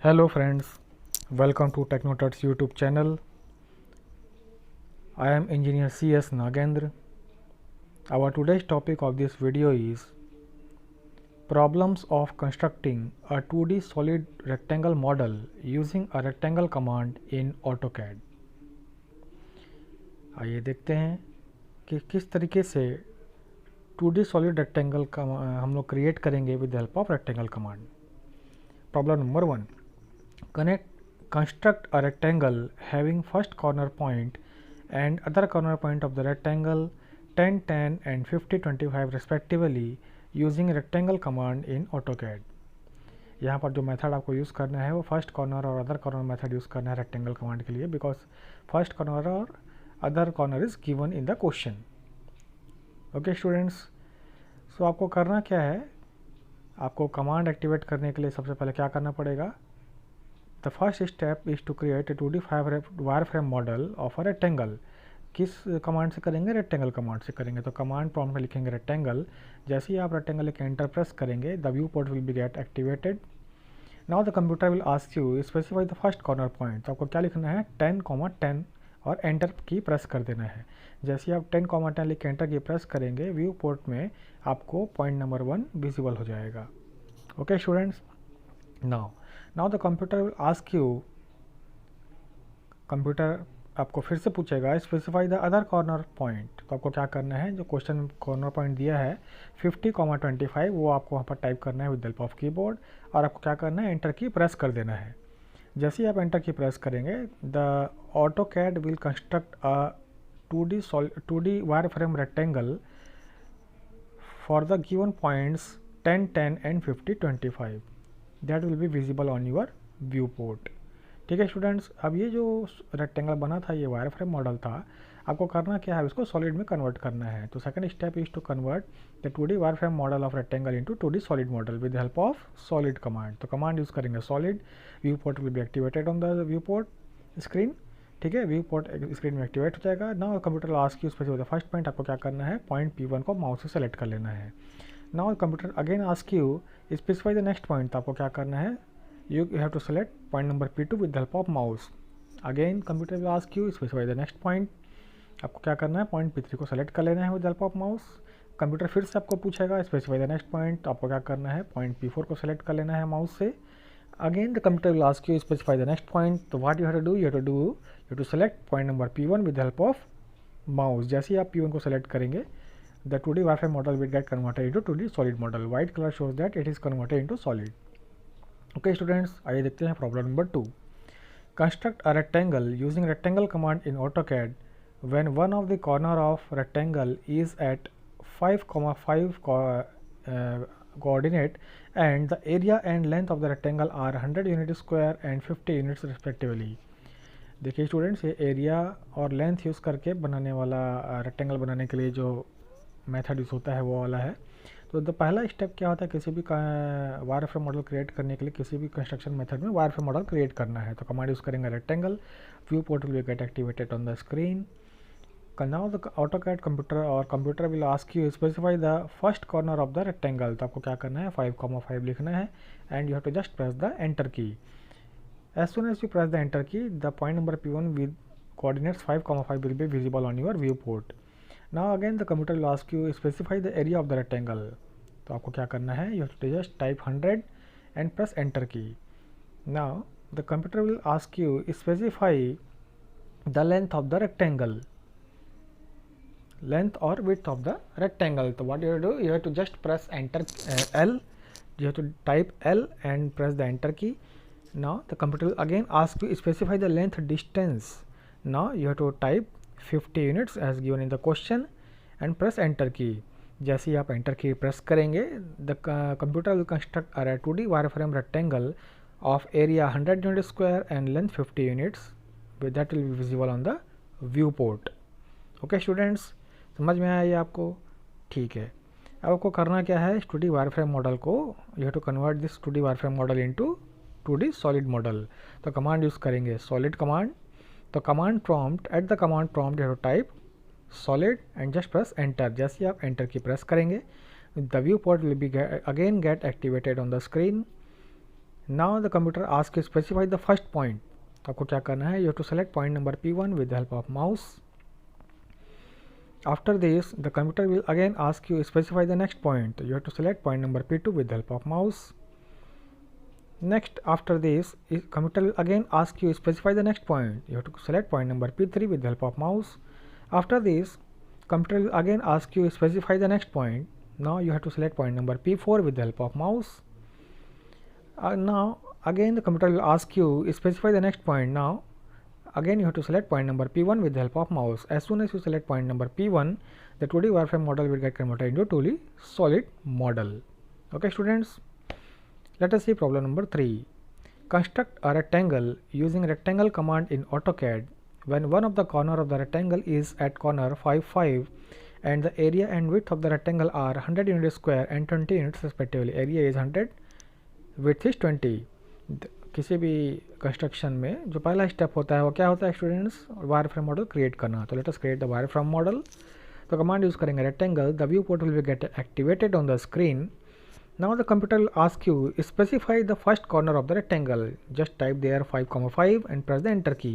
Hello friends, welcome to TechnoTuts YouTube channel. I am engineer CS Nagendra. Our today's topic of this video is problems of constructing a 2D solid rectangle model using a rectangle command in AutoCAD. आइए देखते हैं कि किस तरीके से 2D solid rectangle का हम लोग क्रिएट करेंगे with the help of rectangle command. Problem number 1. Construct a rectangle having first corner point and other corner point of the rectangle 10, 10 and 50, 25 respectively using rectangle command in AutoCAD. यहाँ पर जो method आपको use करना है वो first corner और other corner method use करना है रेक्टेंगल कमांड के लिए, बिकॉज फर्स्ट कॉर्नर और other corner is given in the question. Okay students, so आपको करना क्या है, आपको कमांड एक्टिवेट करने के लिए सबसे पहले क्या करना पड़ेगा. The first step is to create a 2D wire frame model of a rectangle. किस कमांड से करेंगे, रेक्टेंगल कमांड से करेंगे. तो कमांड प्रॉम्प्ट में लिखेंगे रेक्टेंगल. जैसे ही आप रेक्टेंगल लिख एंटर प्रेस करेंगे the view port will be get activated. Now the computer will ask you specify the first corner point. तो आपको क्या लिखना है 10, 10 और एंटर की प्रेस कर देना है. जैसे ही आप 10, 10 लिख एंटर की प्रेस करेंगे व्यू पोर्ट में आपको पॉइंट नंबर 1 विजिबल हो जाएगा. Okay students, now the computer will ask you, computer आपको फिर से पूछेगा specify the other corner point. तो आपको क्या करना है, जो क्वेश्चन कॉर्नर पॉइंट दिया है 50, 25 वो आपको वहाँ पर टाइप करना है विद हेल्प ऑफ कीबोर्ड और आपको क्या करना है एंटर की प्रेस कर देना है. जैसे ही आप एंटर की प्रेस करेंगे the AutoCAD will construct a 2D wire frame rectangle for the given points 10, 10 and 50, 25 that will be visible on your view port. ठीक है स्टूडेंट्स, अब ये जो रेक्टेंगल बना था ये वायर फ्रेम मॉडल था, आपको करना क्या है, इसको सॉलिड में कन्वर्ट करना है. तो second step is to convert the 2D wire frame model of rectangle into 2D solid model with help of solid command. तो कमांड यूज़ करेंगे solid. View port will be activated on the view port screen. ठीक है, view port screen में activate हो जाएगा. Now computer ask you specify the first point. आपको क्या करना है, पॉइंट P1 को माउस से सेलेक्ट कर लेना है. Now computer again ask you specify the next point. आपको क्या करना है, you have to select point number P2 with the help of mouse. Again computer will ask you specify the next point. आपको क्या करना है, पॉइंट P3 को select कर लेना है with help of mouse. Computer फिर से आपको पूछेगा स्पेसिफाई द नेक्स्ट पॉइंट. आपको क्या करना है, पॉइंट P4 को सेलेक्ट कर लेना है माउस से. Again the computer will ask you specify the next point. तो what you have to select point number P1 with help of mouse. जैसे ही आप P1 को सेलेक्ट करेंगे the 2D wire frame model will get converted into 2D solid model. White colour shows that it is converted into solid. Okay students, आइए देखते हैं problem number 2. Construct a rectangle using rectangle command in AutoCAD when one of the corner of rectangle is at 5,5 coordinate and the area and length of the rectangle are 100 unit square and 50 units respectively. देखिए students, ये area और length use करके बनाने वाला rectangle बनाने के लिए जो मेथड यूज़ होता है वो वाला है. तो द पहला स्टेप क्या होता है, किसी भी वायर फ्रेम मॉडल क्रिएट करने के लिए किसी भी कंस्ट्रक्शन मेथड में वायर फ्रेम मॉडल क्रिएट करना है. तो कमांड यूज़ करेंगे rectangle. View port will get activated on the screen. Now the AutoCAD computer will ask you specify the first corner of the rectangle. तो आपको क्या करना है 5,5 लिखना है and you have to just press the enter key. As soon as you press the enter key the point number P1 with coordinates 5,5 will be visible on your view port. Now again the computer will ask you specify the area of the rectangle. तो आपको क्या करना है, you have to just type 100 and press enter key. Now the computer will ask you specify the length of the rectangle, length or width of the rectangle. So what you have to do, you have to just press enter L. You have to type L and press the enter key. Now the computer will again ask you specify the length distance. Now you have to type 50 units as given in the question and press enter key. जैसे ही आप enter key press करेंगे the computer will construct a 2D wire frame rectangle of area 100 unit square and length 50 units with that will be visible on the view port. Okay students, समझ में आया ये आपको? ठीक है, अब आपको करना क्या है, 2D वायर फ्रेम मॉडल को you have to convert this 2D wire frame model into 2D solid model. तो कमांड यूज़ करेंगे सॉलिड कमांड. तो command prompt, at the command prompt you have to type solid and just press enter. जैसे आप enter key press करेंगे the view port will be again get activated on the screen. Now the computer ask you specify the first point, तो आपको क्या करना है, you have to select point number P1 with the help of mouse. After this the computer will again ask you specify the next point, you have to select point number P2 with the help of mouse. Next, after this, computer will again ask you specify the next point. You have to select point number P3 with the help of mouse. After this, computer will again ask you specify the next point. Now you have to select point number P4 with the help of mouse. Now again the computer will ask you specify the next point. Now again you have to select point number P1 with the help of mouse. As soon as you select point number P1, the 2D wireframe model will get converted into 2D solid model. Okay students, let us see problem number 3. Construct a rectangle using rectangle command in AutoCAD. When one of the corner of the rectangle is at corner 5, 5 and the area and width of the rectangle are 100 units square and 20 units respectively. Area is 100, width is 20. किसी भी construction में जो पहला step होता है वो क्या होता है students, wire frame model create करना. तो let us create the wire frame model. तो कमांड यूज करेंगे rectangle. The view port will be get activated on the screen. Now the computer will ask you specify the first corner of the rectangle. Just type there 5,5 and press the enter key.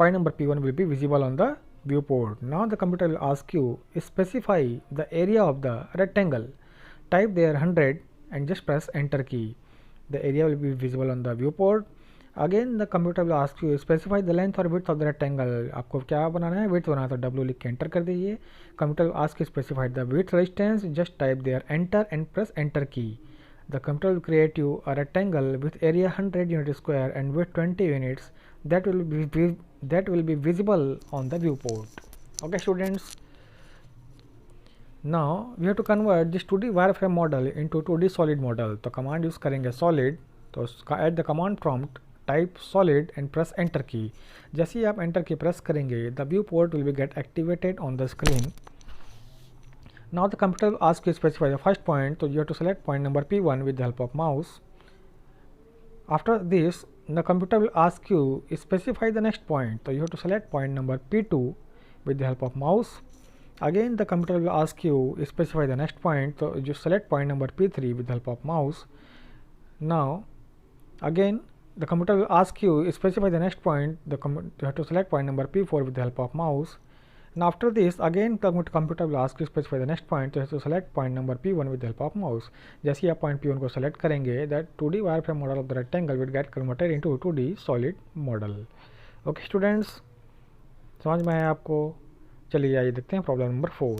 Point number P1 will be visible on the viewport. Now the computer will ask you specify the area of the rectangle. Type there 100 and just press enter key. The area will be visible on the viewport. Again the computer will ask you specify the length or width of the rectangle. आपको क्या बनाना है, width बनाना, तो W लिख के enter कर दीजिए. Computer will ask you specify the width resistance. Just type there enter and press enter key. The computer will create you a rectangle with area 100 units square and width 20 units that will be visible on the viewport. Okay students, now we have to convert this 2D wireframe model into 2D solid model. तो command use करेंगे solid. तो at the command prompt type solid and press enter key. जैसे ही आप enter key press करेंगे the view port will be get activated on the screen. Now the computer will ask you specify the first point. तो you have to select point number P1 with the help of mouse. After this the computer will ask you specify the next point. तो you have to select point number P2 with the help of mouse. Again the computer will ask you specify the next point. तो you select point number P3 with the help of mouse. Now again the computer will ask you specify the next point. You have to select point number P4 with the help of mouse. And after this again computer will ask you specify the next point. So you have to select point number P1 with the help of mouse. जैसे ही आप point P1 को select करेंगे that 2D wireframe model of the rectangle will get converted into 2D solid model. Okay students, समझ में आया आपको? चलिए आइए देखते हैं problem number 4.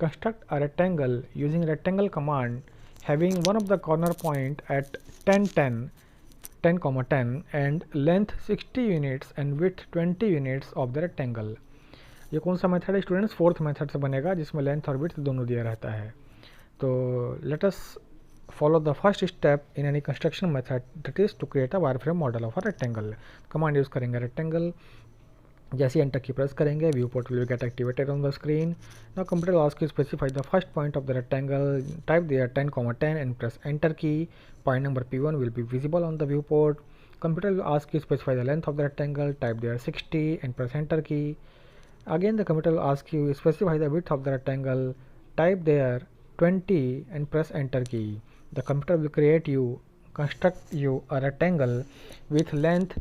Construct a rectangle using rectangle command having one of the corner point at 10, 10, and length 60 units and width 20 units of the rectangle. ये कौन सा मेथड है स्टूडेंट्स? फोर्थ मेथड से बनेगा जिसमें लेंथ और विड्थ दोनों दिया रहता है. तो let us follow the first step in any construction method, that is to create a wire frame model of a rectangle. Command use करेंगे रेक्टेंगल. जैसे एंटर की प्रेस करेंगे view port will get activated on the screen. Now computer will ask you specify the first point of the rectangle. Type there 10, 10 and press enter key. Point number P1 will be visible on the viewport. Computer will ask you specify the length of the rectangle. Type there 60 and press enter key. Again the computer will ask you specify the width of the rectangle. Type there 20 and press enter key. The computer will construct you a rectangle with length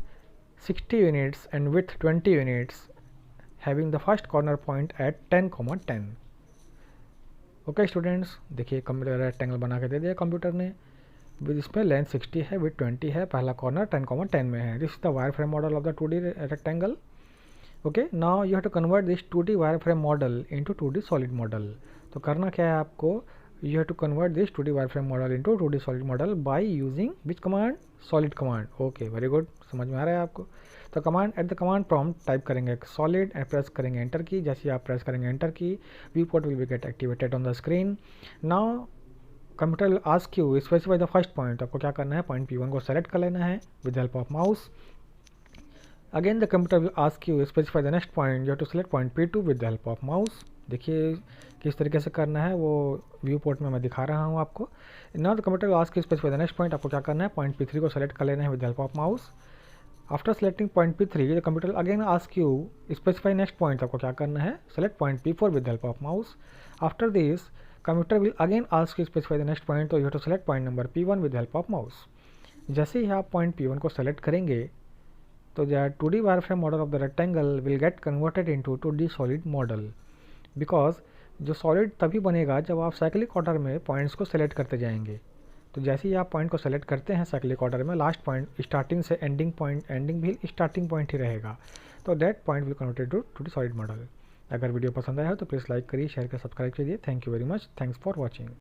60 units and width 20 units having the first corner point at 10, 10. Okay students, देखिए computer rectangle बना के दे दिया computer ने. इसमें length 60 है, width 20 है, पहला corner 10, 10 में है. This is the wire frame model of the 2D rectangle. Okay, now you have to convert this 2D wire frame model into 2D solid model. तो करना क्या है आपको, you have to convert this 2D wireframe model into 2D solid model by using which command? Solid command. Okay, very good, समझ में आ रहा है आपको. तो command eight the command prompt type करेंगे सॉलिड एंड प्रेस करेंगे एंटर की. जैसे आप प्रेस करेंगे एंटर की view port will be get activated on the screen. Now computer will ask you specify the first point. आपको क्या करना है, पॉइंट P1 को सेलेक्ट कर लेना है with help of mouse. Again the computer will ask you specify the next point. You have to select point P2 with the help of mouse. देखिए किस तरीके से करना है वो व्यू पोर्ट में मैं दिखा रहा हूँ आपको. Now the computer will ask you specify the next point. आपको क्या करना है, पॉइंट P3 को सेलेक्ट कर लेना है with help of mouse. After selecting point P3 the computer again ask you specify next point. आपको क्या करना है, select point P4 with help of mouse. After this computer will again ask you specify the next point. So you have to select point number P1 with the help of mouse. जैसे ही आप point P1 को select करेंगे तो the 2D wireframe model of the rectangle will get converted into 2D solid model, because जो solid तभी बनेगा जब आप साइक्लिक ऑर्डर में पॉइंट्स को सेलेक्ट करते जाएंगे। तो जैसे ही आप पॉइंट को सेलेक्ट करते हैं साइक्लिक ऑर्डर में, लास्ट पॉइंट स्टार्टिंग से एंडिंग पॉइंट, एंडिंग भी स्टार्टिंग पॉइंट ही रहेगा, तो that point will converted to 2D solid model. अगर वीडियो पसंद आया हो तो प्लीज़ लाइक करिए, शेयर करिए, सब्सक्राइब कीजिए। Thank you very much, thanks for watching.